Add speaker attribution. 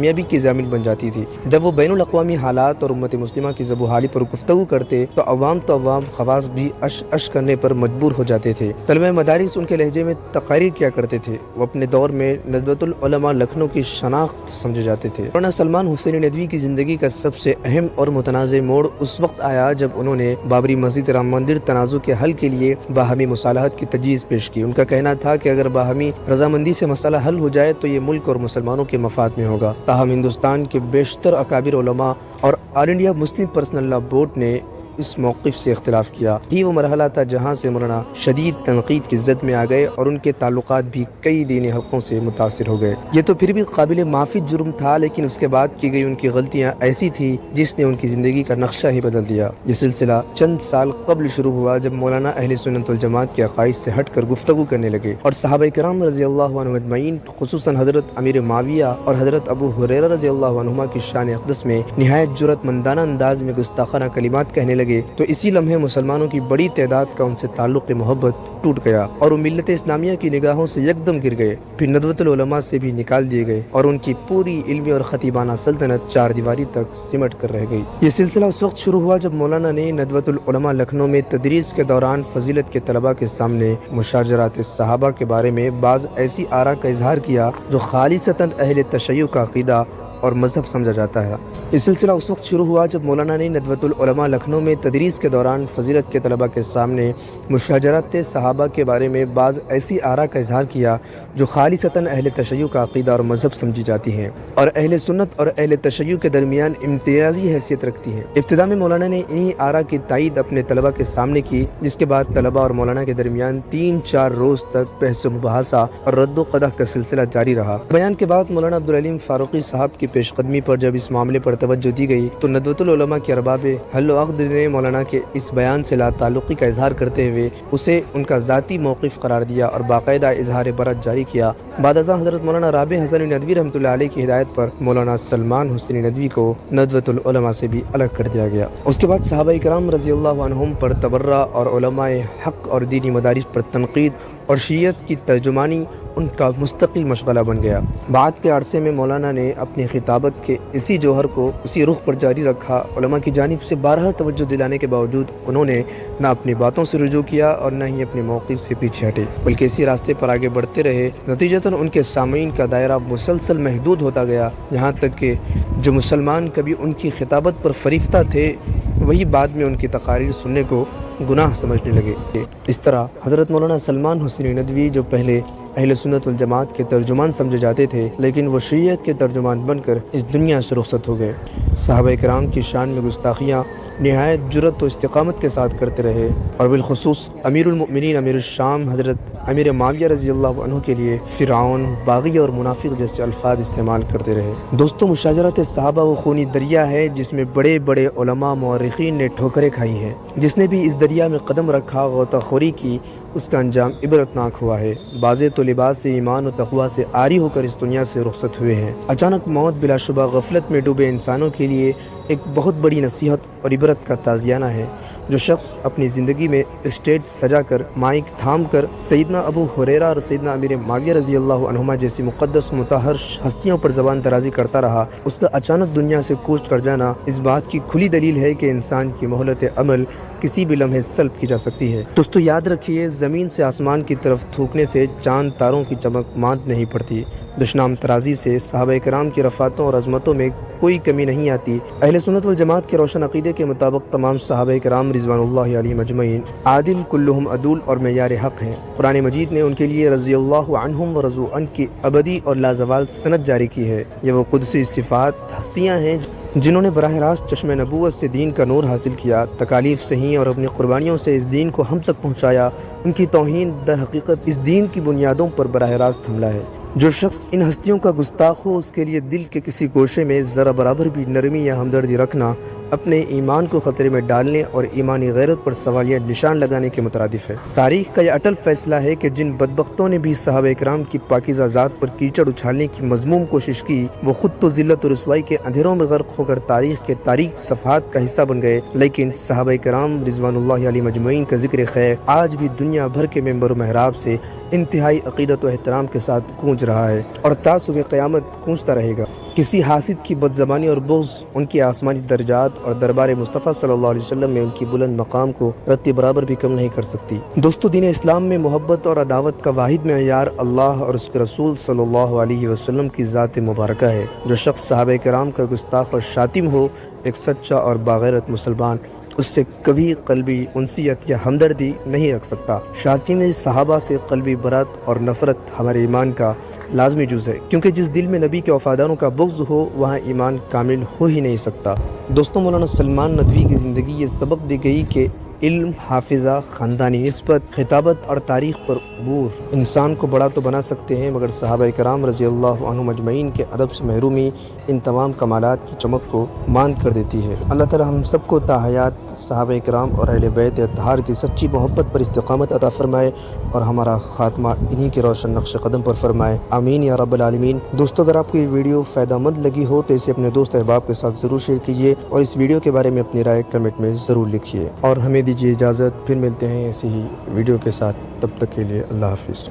Speaker 1: کامیابی کی ضامن بن جاتی تھی۔ جب وہ بین الاقوامی حالات اور امت مسلمہ کی ذب و حالی پر گفتگو کرتے تو عوام خواص بھی اش کرنے پر مجبور ہو جاتے تھے۔ طلبہ مدارس ان کے لہجے میں تقاریر کیا کرتے تھے۔ وہ اپنے دور میں ندوۃ العلماء لکھنؤ کی شناخت سمجھے جاتے تھے۔ مولانا سلمان حسینی ندوی کی زندگی کا سب سے اہم اور متنازع موڑ اس وقت آیا جب انہوں نے بابری مسجد رام مندر تنازع کے حل کے لیے باہمی مصالحت کی تجویز پیش کی۔ ان کا کہنا تھا کہ اگر باہمی رضامندی سے مسئلہ حل ہو جائے تو یہ ملک اور مسلمانوں کے مفاد میں ہوگا۔ تاہم ہندوستان کے بیشتر اکابر علماء اور all India Muslim personal law board نے اس موقف سے اختلاف کیا۔ یہ وہ مرحلہ تھا جہاں سے مولانا شدید تنقید کی زد میں آ گئے اور ان کے تعلقات بھی کئی دینی حلقوں سے متاثر ہو گئے۔ یہ تو پھر بھی قابل معافی جرم تھا، لیکن اس کے بعد کی گئی ان کی غلطیاں ایسی تھی جس نے ان کی زندگی کا نقشہ ہی بدل دیا۔ یہ سلسلہ چند سال قبل شروع ہوا جب مولانا اہل سنت والجماعت کے عقائد سے ہٹ کر گفتگو کرنے لگے اور صحابہ کرام رضی اللہ عنہم اجمعین خصوصاً حضرت امیر معاویہ اور حضرت ابو ہریرہ رضی اللہ عنہما کی شان اقدس میں نہایت جرأت مندانہ انداز میں گستاخانہ کلمات کہنے لگے تو اسی لمحے مسلمانوں کی بڑی تعداد کا ان سے تعلق محبت ٹوٹ گیا اور وہ ملت اسلامیہ کی نگاہوں سے یکدم گر گئے، پھر ندوۃ العلماء سے بھی نکال دیے گئے اور ان کی پوری علمی اور خطیبانہ سلطنت چار دیواری تک سمٹ کر رہ گئی۔ یہ سلسلہ اس وقت شروع ہوا جب مولانا نے ندوۃ العلماء لکھنؤ میں تدریس کے دوران فضیلت کے طلباء کے سامنے مشاجرات صحابہ کے بارے میں بعض ایسی آراء کا اظہار کیا جو خالصتاً اہل تشیع کا عقیدہ اور مذہب سمجھا جاتا ہے۔ یہ سلسلہ اس وقت شروع ہوا جب مولانا نے ندوۃ العلماء لکھنؤ میں تدریس کے دوران فضیلت کے طلباء کے سامنے مشاجرات صحابہ کے بارے میں بعض ایسی آراء کا اظہار کیا جو خالصتاً اہل تشیع کا عقیدہ اور مذہب سمجھی جاتی ہیں اور اہل سنت اور اہل تشیع کے درمیان امتیازی حیثیت رکھتی ہیں۔ ابتدا میں مولانا نے انہی آراء کی تائید اپنے طلباء کے سامنے کی، جس کے بعد طلباء اور مولانا کے درمیان 3-4 روز تک بحث و مباحثہ اور رد و قدح کا سلسلہ جاری رہا۔ بیان کے بعد مولانا عبدالعلیم فاروقی صاحب کی پیش قدمی پر جب اس معاملے پر توجہ دی گئی تو ندوۃ العلماء کے ارباب حل و عقد نے مولانا کے اس بیان سے لا تعلقی کا اظہار کرتے ہوئے اسے ان کا ذاتی موقف قرار دیا اور باقاعدہ اظہار برأت جاری کیا۔ بعد ازاں حضرت مولانا رابع حسن ندوی رحمۃ اللہ علیہ کی ہدایت پر مولانا سلمان حسینی ندوی کو ندوۃ العلماء سے بھی الگ کر دیا گیا۔ اس کے بعد صحابہ کرام رضی اللہ عنہم پر تبرہ اور علماء حق اور دینی مدارس پر تنقید اور شیعت کی ترجمانی ان کا مستقل مشغلہ بن گیا۔ بعد کے عرصے میں مولانا نے اپنی خطابت کے اسی جوہر کو اسی رخ پر جاری رکھا۔ علماء کی جانب سے بارہا توجہ دلانے کے باوجود انہوں نے نہ اپنی باتوں سے رجوع کیا اور نہ ہی اپنے موقف سے پیچھے ہٹے، بلکہ اسی راستے پر آگے بڑھتے رہے۔ نتیجتاً ان کے سامعین کا دائرہ مسلسل محدود ہوتا گیا، یہاں تک کہ جو مسلمان کبھی ان کی خطابت پر فریفتہ تھے وہی بعد میں ان کی تقاریر سننے کو گناہ سمجھنے لگے۔ اس طرح حضرت مولانا سلمان حسینی ندوی جو پہلے اہل سنت والجماعت کے ترجمان سمجھے جاتے تھے، لیکن وہ شیعت کے ترجمان بن کر اس دنیا سے رخصت ہو گئے۔ صحابہ کرام کی شان میں گستاخیاں نہایت جرأت و استقامت کے ساتھ کرتے رہے اور بالخصوص امیر المؤمنین امیر الشام حضرت امیر معاویہ رضی اللہ عنہ کے لیے فرعون، باغی اور منافق جیسے الفاظ استعمال کرتے رہے۔ دوستو، مشاجرات صحابہ وہ خونی دریا ہے جس میں بڑے بڑے علماء مورخین نے ٹھوکریں کھائی ہیں۔ جس نے بھی اس دریا میں قدم رکھا، غوطہ خوری کی، اس کا انجام عبرتناک ہوا ہے۔ بعضے تو لباس ایمان و تقویٰ سے عاری ہو کر اس دنیا سے رخصت ہوئے ہیں۔ اچانک موت بلا شبہ غفلت میں ڈوبے انسانوں کے لیے ایک بہت بڑی نصیحت اور عبرت کا تازیانہ ہے۔ جو شخص اپنی زندگی میں اسٹیج سجا کر، مائک تھام کر سیدنا ابو ہریرہ اور سیدنا امیر معاویہ رضی اللہ عنہما جیسی مقدس و مطہر ہستیوں پر زبان درازی کرتا رہا، اس کا اچانک دنیا سے کوچ کر جانا اس بات کی کھلی دلیل ہے کہ انسان کی مہلت عمل کسی بھی لمحے سلب کی جا سکتی ہے۔ دوستو یاد رکھیے، زمین سے آسمان کی طرف تھوکنے سے چاند تاروں کی چمک ماند نہیں پڑتی۔ دشنام ترازی سے صحابہ کرام کی رفعتوں اور عظمتوں میں کوئی کمی نہیں آتی۔ اہل سنت والجماعت کے روشن عقیدے کے مطابق تمام صحابہ کرام رضوان اللہ علیہم اجمعین عادل، کلہم عدول اور معیار حق ہیں۔ قرآن مجید نے ان کے لیے رضی اللہ عنہم و رضوا عنہ کی ابدی اور لازوال سند جاری کی ہے۔ یہ وہ قدسی صفات ہستیاں ہیں جنہوں نے براہ راست چشم نبوت سے دین کا نور حاصل کیا، تکالیف سہی اور اپنی قربانیوں سے اس دین کو ہم تک پہنچایا۔ ان کی توہین در حقیقت اس دین کی بنیادوں پر براہ راست حملہ ہے۔ جو شخص ان ہستیوں کا گستاخ ہو، اس کے لیے دل کے کسی گوشے میں ذرا برابر بھی نرمی یا ہمدردی رکھنا اپنے ایمان کو خطرے میں ڈالنے اور ایمانی غیرت پر سوالیہ نشان لگانے کے مترادف ہے۔ تاریخ کا یہ اٹل فیصلہ ہے کہ جن بدبختوں نے بھی صحابہ کرام کی پاکیزہ ذات پر کیچڑ اچھالنے کی مذموم کوشش کی، وہ خود تو ذلت و رسوائی کے اندھیروں میں غرق ہو کر تاریخ کے تاریک صفحات کا حصہ بن گئے، لیکن صحابہ کرام رضوان اللہ علیہ مجمعین کا ذکر خیر آج بھی دنیا بھر کے منبر و محراب سے انتہائی عقیدت و احترام کے ساتھ گونج رہا ہے اور تا صبح قیامت گونجتا رہے گا۔ کسی حاسد کی بدزبانی اور بغض ان کی آسمانی درجات اور دربار مصطفیٰ صلی اللہ علیہ وسلم میں ان کی بلند مقام کو رتی برابر بھی کم نہیں کر سکتی۔ دوستو، دین اسلام میں محبت اور عداوت کا واحد معیار اللہ اور اس کے رسول صلی اللہ علیہ وسلم کی ذات مبارکہ ہے۔ جو شخص صحابہ کرام کا گستاخ اور شاتم ہو، ایک سچا اور باغیرت مسلمان اس سے کبھی قلبی انسیت یا ہمدردی نہیں رکھ سکتا۔ شاتم صحابہ سے قلبی برات اور نفرت ہمارے ایمان کا لازمی جز ہے، کیونکہ جس دل میں نبی کے وفاداروں کا بغض ہو وہاں ایمان کامل ہو ہی نہیں سکتا۔ دوستوں، مولانا سلمان ندوی کی زندگی یہ سبق دی گئی کہ علم، حافظہ، خاندانی نسبت، خطابت اور تاریخ پر عبور انسان کو بڑا تو بنا سکتے ہیں، مگر صحابہ کرام رضی اللہ عنہم اجمعین کے ادب سے محرومی ان تمام کمالات کی چمک کو ماند کر دیتی ہے۔ اللہ تعالی ہم سب کو تا حیات صحابہ کرام اور اہل بیت اطہار کی سچی محبت پر استقامت عطا فرمائے اور ہمارا خاتمہ انہی کے روشن نقش قدم پر فرمائے، آمین یا رب العالمین۔ دوستو، اگر آپ کو یہ ویڈیو فائدہ مند لگی ہو تو اسے اپنے دوست احباب کے ساتھ ضرور شیئر کیجیے اور اس ویڈیو کے بارے میں اپنی رائے کمنٹ میں ضرور لکھیے، اور ہمیں دیجیے اجازت، پھر ملتے ہیں ایسی ہی ویڈیو کے ساتھ، تب تک کے لیے اللہ حافظ۔